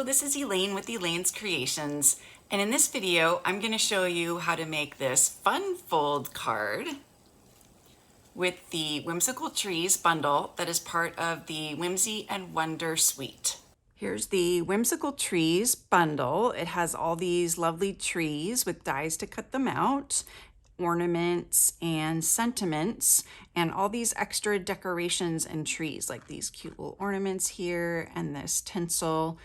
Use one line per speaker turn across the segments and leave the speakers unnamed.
this is Elaine with Elaine's Creations, and in this video I'm going to show you how to make this fun fold card with the Whimsical Trees bundle that is part of the Whimsy and Wonder suite. Here's the Whimsical Trees bundle. It has all these lovely trees with dies to cut them out, ornaments and sentiments, and all these extra decorations and trees, like these cute little ornaments here and this tinsel.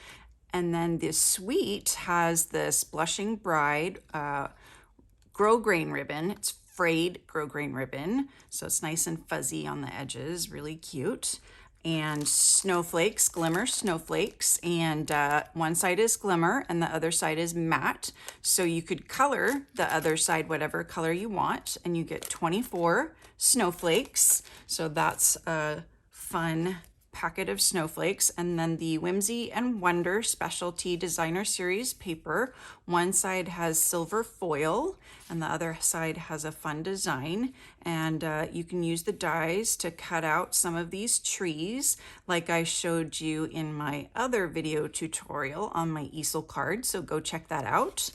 And then this suite has this Blushing Bride grosgrain ribbon. It's frayed grosgrain ribbon, so it's nice and fuzzy on the edges, really cute. And snowflakes, glimmer snowflakes, and one side is glimmer and the other side is matte. So you could color the other side whatever color you want, and you get 24 snowflakes. So that's a fun packet of snowflakes. And then the Whimsy and Wonder Specialty Designer Series paper. One side has silver foil and the other side has a fun design. And you can use the dies to cut out some of these trees like I showed you in my other video tutorial on my easel card. So go check that out.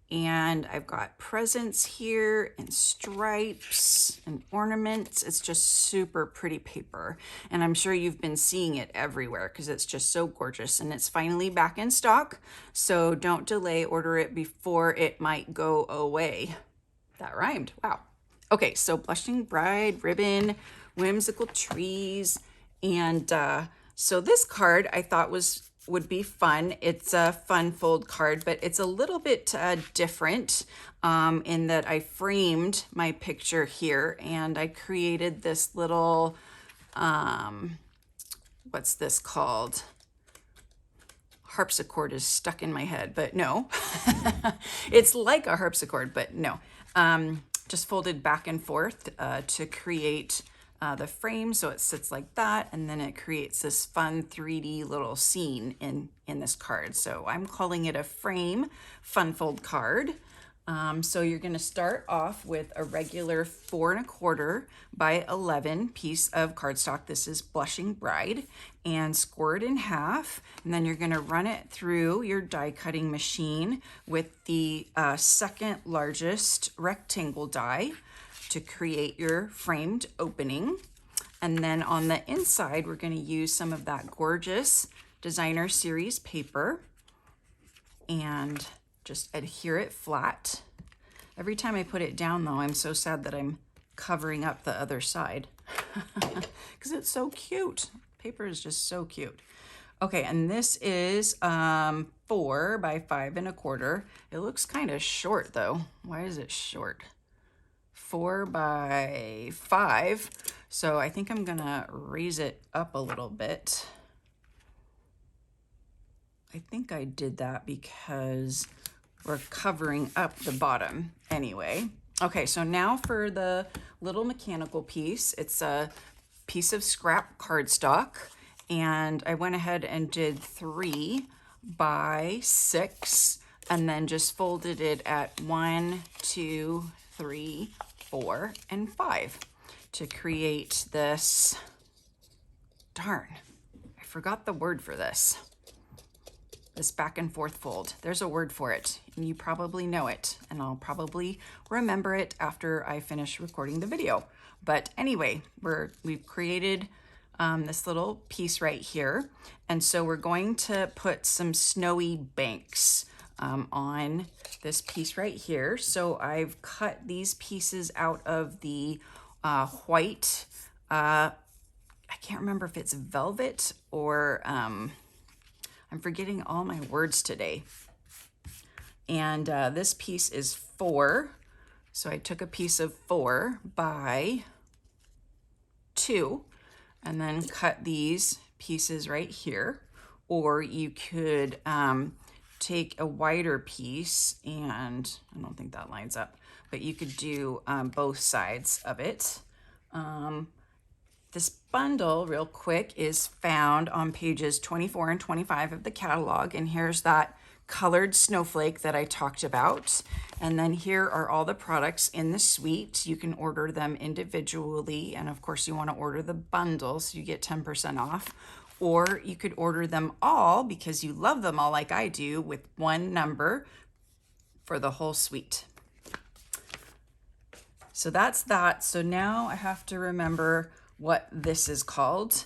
And I've got presents here and stripes and ornaments. It's just super pretty paper. And I'm sure you've been seeing it everywhere because it's just so gorgeous. And it's finally back in stock. So don't delay, order it before it might go away. That rhymed, wow. Okay, so Blushing Bride ribbon, Whimsical Trees. And so this card I thought would be fun. It's a fun fold card, but it's a little bit different in that I framed my picture here and I created this little, what's this called? Harpsichord is stuck in my head, but no. It's like a harpsichord, but no. Just folded back and forth to create the frame, so it sits like that, and then it creates this fun 3D little scene in this card. So I'm calling it a frame fun fold card. So you're going to start off with a regular 4 1/4 by 11 piece of cardstock. This is Blushing Bride, and score it in half, and then you're going to run it through your die cutting machine with the second largest rectangle die to create your framed opening. And then on the inside, we're going to use some of that gorgeous Designer Series paper and just adhere it flat. Every time I put it down though, I'm so sad that I'm covering up the other side because it's so cute. Paper is just so cute. Okay, and this is 4 by 5 1/4. It looks kind of short though. Why is it short? 4 by 5. So I think I'm gonna raise it up a little bit. I think I did that because we're covering up the bottom anyway. Okay, so now for the little mechanical piece. It's a piece of scrap cardstock, and I went ahead and did 3 by 6 and then just folded it at 1, 2, 3, 4, and 5 to create this, darn, I forgot the word for this back and forth fold. There's a word for it, and you probably know it, and I'll probably remember it after I finish recording the video. But anyway, we've created this little piece right here, and so we're going to put some snowy banks on this piece right here. So I've cut these pieces out of the white, I can't remember if it's velvet or I'm forgetting all my words today. And this piece is 4. So I took a piece of 4 by 2 and then cut these pieces right here. Or you could take a wider piece, and I don't think that lines up, but you could do both sides of it. This bundle, real quick, is found on pages 24 and 25 of the catalog, and here's that colored snowflake that I talked about. And then here are all the products in the suite. You can order them individually, and of course you want to order the bundle so you get 10% off. Or you could order them all because you love them all like I do with one number for the whole suite. So that's that. So now I have to remember what this is called.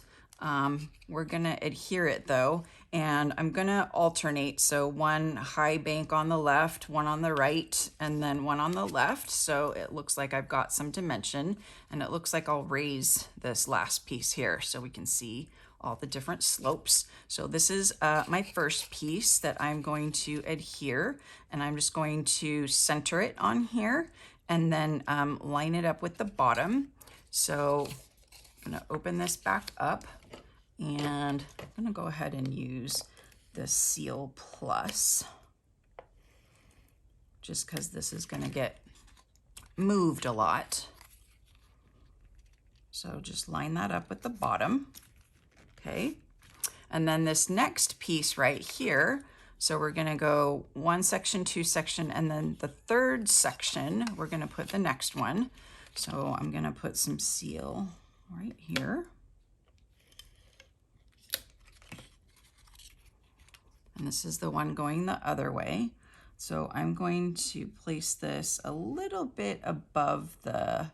We're gonna adhere it though, and I'm gonna alternate. So one high bank on the left, one on the right, and then one on the left. So it looks like I've got some dimension, and it looks like I'll raise this last piece here so we can see all the different slopes. So this is my first piece that I'm going to adhere, and I'm just going to center it on here and then line it up with the bottom. So I'm gonna open this back up, and I'm gonna go ahead and use the Seal Plus, just because this is gonna get moved a lot. So just line that up with the bottom, okay? And then this next piece right here, so we're gonna go one section, two section, and then the third section, we're gonna put the next one. So I'm gonna put some seal right here. And this is the one going the other way. So I'm going to place this a little bit above the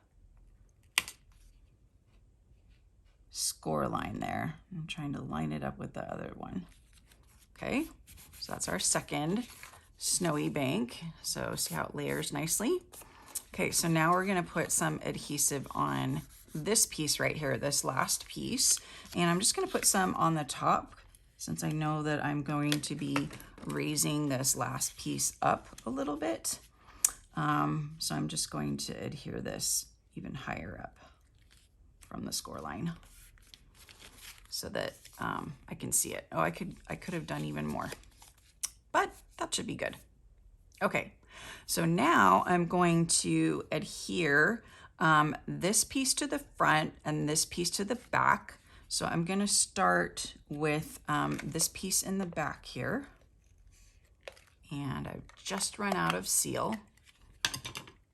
score line there. I'm trying to line it up with the other one. Okay, so that's our second snowy bank. So see how it layers nicely? Okay, so now we're gonna put some adhesive on this piece right here, this last piece. And I'm just gonna put some on the top since I know that I'm going to be raising this last piece up a little bit. So I'm just going to adhere this even higher up from the score line so that I can see it. Oh, I could have done even more, but that should be good. Okay, so now I'm going to adhere this piece to the front and this piece to the back. So I'm gonna start with this piece in the back here. And I've just run out of seal.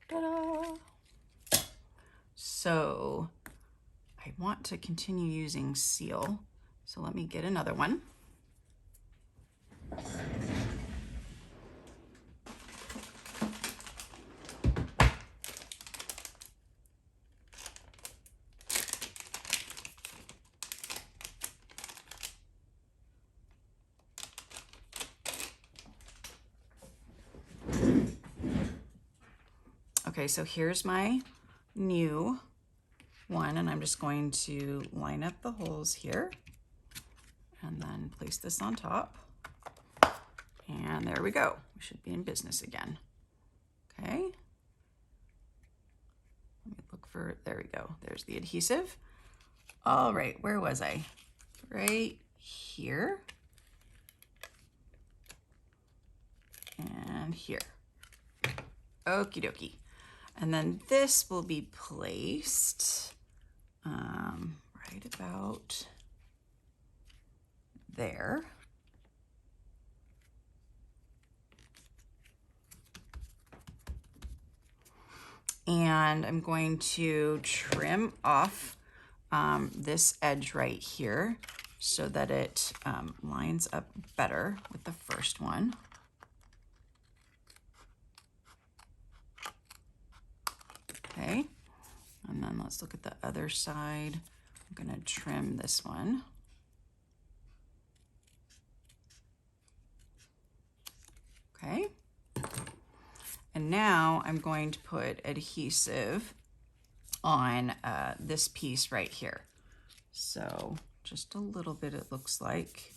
Ta-da! So I want to continue using seal. So let me get another one. Okay, so here's my new one, and I'm just going to line up the holes here and then place this on top. And there we go. We should be in business again. Okay. Let me look for, there we go. There's the adhesive. All right, where was I? Right here. And here. Okie dokie. And then this will be placed right about there. And I'm going to trim off this edge right here so that it lines up better with the first one. Okay, and then let's look at the other side. I'm gonna trim this one. Okay, and now I'm going to put adhesive on this piece right here. So just a little bit, it looks like.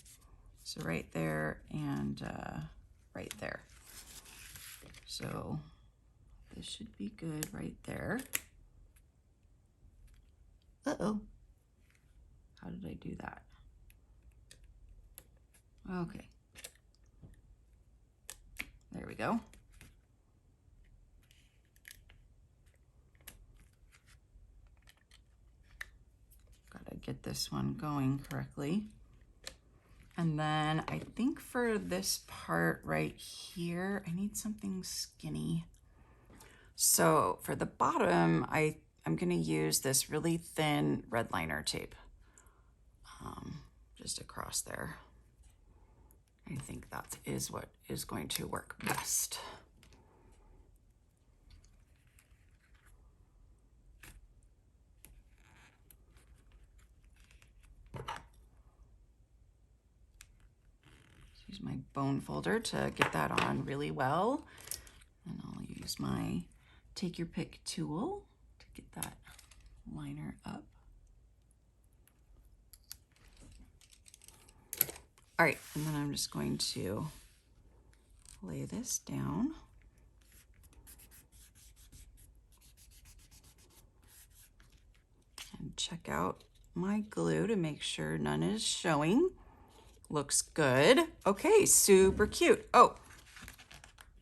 So right there and right there. So this should be good right there. Uh-oh. How did I do that? Okay. There we go. Gotta get this one going correctly. And then I think for this part right here, I need something skinny. So for the bottom, I'm gonna use this really thin red liner tape. just across there. I think that is what is going to work best. Use my bone folder to get that on really well. And I'll use my take your pick tool to get that liner up. All right, and then I'm just going to lay this down. And check out my glue to make sure none is showing. Looks good. Okay, super cute. Oh,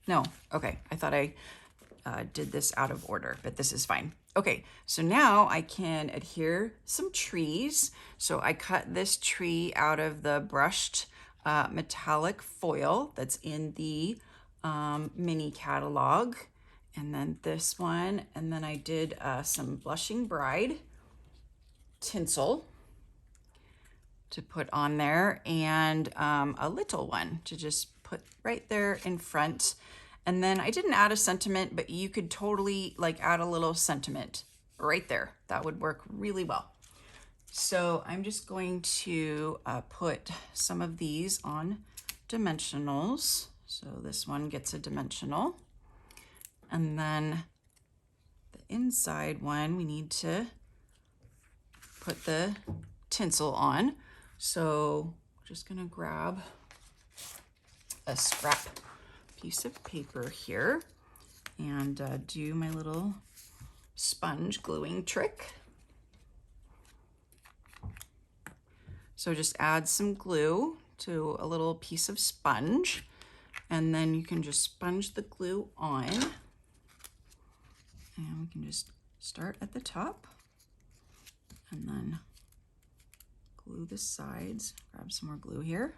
no, okay. I thought I did this out of order, but this is fine. Okay, so now I can adhere some trees. So I cut this tree out of the brushed metallic foil that's in the mini catalog. And then this one, and then I did some Blushing Bride tinsel to put on there, and a little one to just put right there in front. And then I didn't add a sentiment, but you could totally like add a little sentiment right there. That would work really well. So I'm just going to put some of these on dimensionals. So this one gets a dimensional. And then the inside one, we need to put the tinsel on. So I'm just gonna grab a scrap piece of paper here and do my little sponge gluing trick. So just add some glue to a little piece of sponge, and then you can just sponge the glue on. And we can just start at the top and then glue the sides. Grab some more glue here.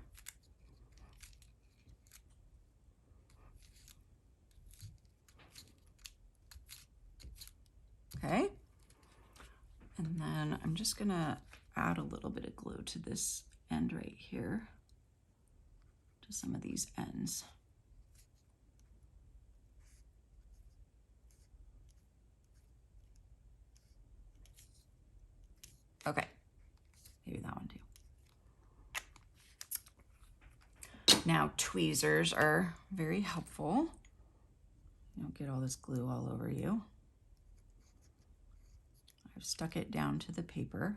Okay. And then I'm just gonna add a little bit of glue to this end right here, to some of these ends. Okay, maybe that one too. Now tweezers are very helpful. You don't get all this glue all over you. I've stuck it down to the paper.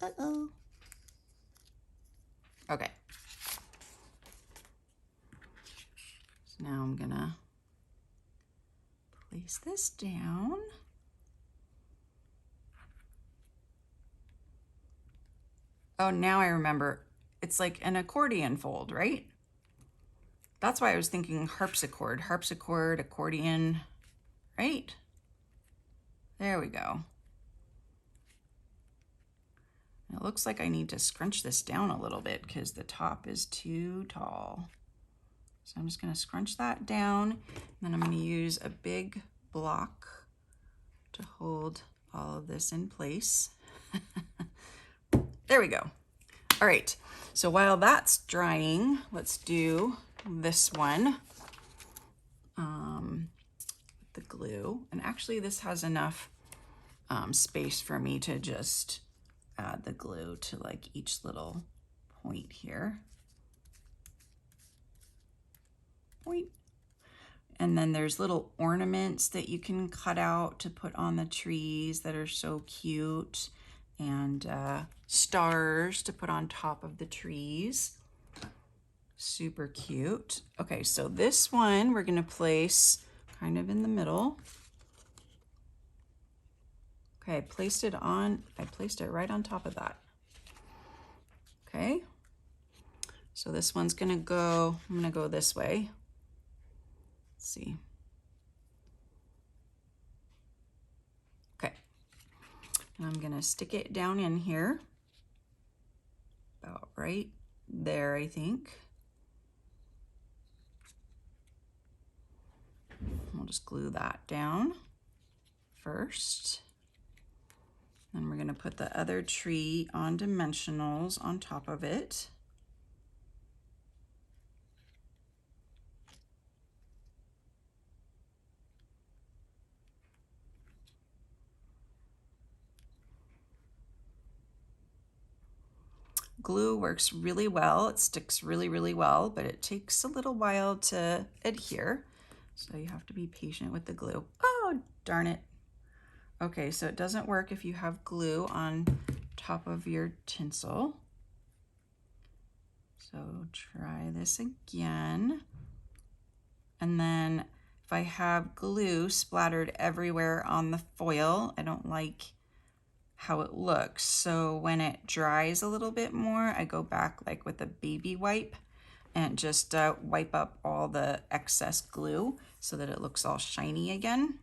Uh-oh. Okay. So now I'm gonna place this down. Oh, now I remember. It's like an accordion fold, right? That's why I was thinking harpsichord, accordion, right? There we go. It looks like I need to scrunch this down a little bit because the top is too tall. So I'm just gonna scrunch that down, and then I'm gonna use a big block to hold all of this in place. There we go. All right, so while that's drying, let's do this one with the glue. And actually this has enough space for me to just add the glue to like each little point here. Point. And then there's little ornaments that you can cut out to put on the trees that are so cute, and stars to put on top of the trees. Super cute. Okay, so this one we're gonna place kind of in the middle. Okay, I placed it right on top of that. Okay, so this one's gonna go, I'm gonna go this way. Let's see. Okay, and I'm gonna stick it down in here, about right there, I think. We'll just glue that down first. Then we're going to put the other tree on dimensionals on top of it. Glue works really well. It sticks really, really well, but it takes a little while to adhere. So you have to be patient with the glue. Oh, darn it. Okay, so it doesn't work if you have glue on top of your tinsel. So try this again. And then if I have glue splattered everywhere on the foil, I don't like how it looks. So when it dries a little bit more, I go back like with a baby wipe and just wipe up all the excess glue so that it looks all shiny again.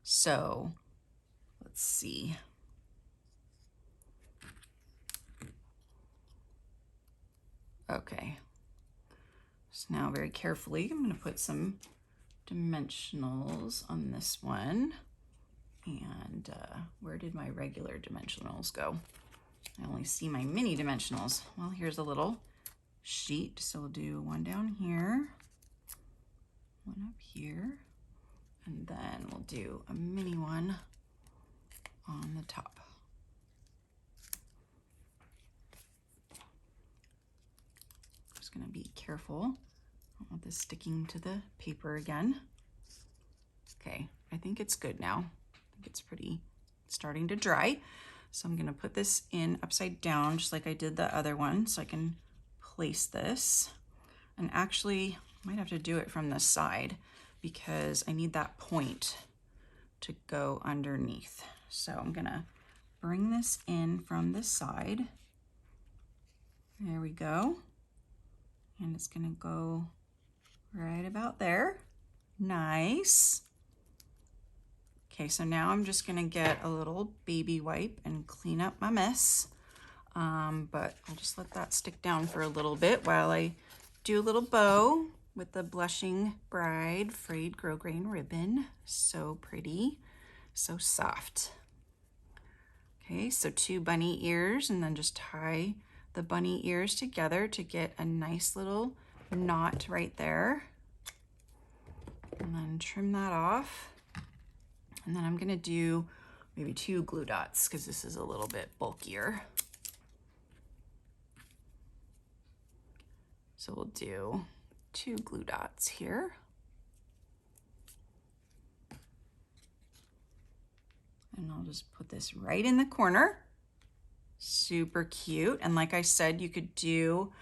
So let's see. Okay, so now very carefully, I'm going to put some dimensionals on this one. And where did my regular dimensionals go? I only see my mini dimensionals. Well, here's a little sheet. So we'll do one down here, one up here, and then we'll do a mini one on the top. Just gonna be careful. I don't want this sticking to the paper again. Okay, I think it's good now. It's starting to dry. So I'm gonna put this in upside down just like I did the other one so I can place this. And actually, I might have to do it from the side because I need that point to go underneath. So I'm gonna bring this in from the side. There we go. And it's gonna go right about there. Nice. Okay, so now I'm just gonna get a little baby wipe and clean up my mess. But I'll just let that stick down for a little bit while I do a little bow with the Blushing Bride frayed grosgrain ribbon. So pretty, so soft. Okay, so 2 bunny ears, and then just tie the bunny ears together to get a nice little knot right there. And then trim that off. And then I'm gonna do maybe 2 glue dots because this is a little bit bulkier. So we'll do 2 glue dots here. And I'll just put this right in the corner. Super cute. And like I said, you could do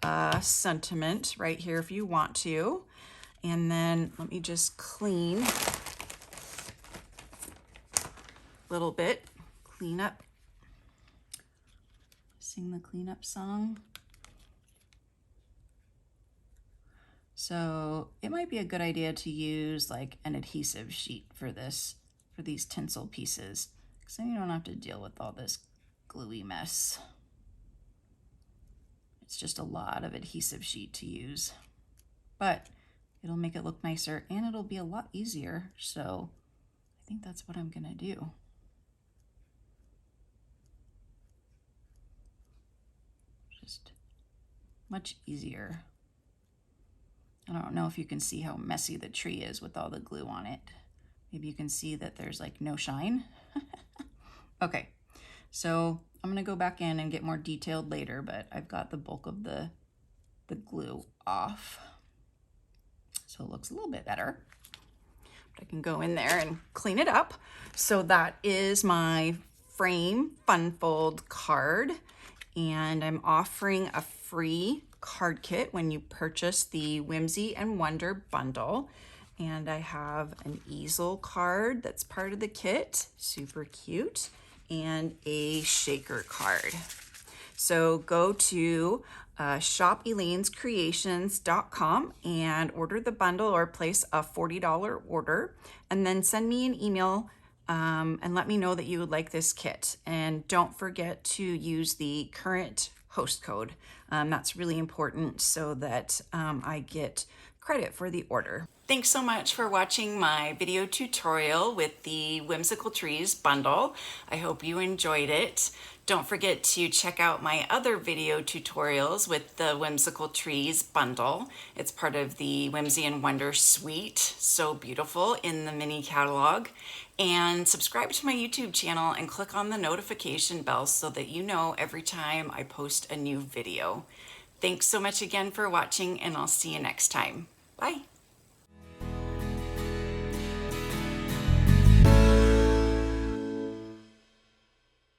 a sentiment right here if you want to. And then let me just clean little bit, clean up, sing the cleanup song. So it might be a good idea to use like an adhesive sheet for this, for these tinsel pieces, because then you don't have to deal with all this gluey mess. It's just a lot of adhesive sheet to use, but it'll make it look nicer and it'll be a lot easier. So I think that's what I'm gonna do. Just much easier. I don't know if you can see how messy the tree is with all the glue on it. Maybe you can see that there's like no shine. Okay, so I'm gonna go back in and get more detailed later, but I've got the bulk of the glue off. So it looks a little bit better. But I can go in there and clean it up. So that is my frame fun fold card. And I'm offering a free card kit when you purchase the Whimsy and Wonder bundle. And I have an easel card that's part of the kit, super cute, and a shaker card. So go to shopelanescreations.com and order the bundle or place a $40 order, and then send me an email and let me know that you would like this kit. And don't forget to use the current host code. That's really important so that I get credit for the order. Thanks so much for watching my video tutorial with the Whimsical Trees bundle. I hope you enjoyed it. Don't forget to check out my other video tutorials with the Whimsical Trees bundle. It's part of the Whimsy and Wonder suite, so beautiful, in the mini catalog. And subscribe to my YouTube channel and click on the notification bell so that you know every time I post a new video. Thanks so much again for watching, and I'll see you next time. Bye.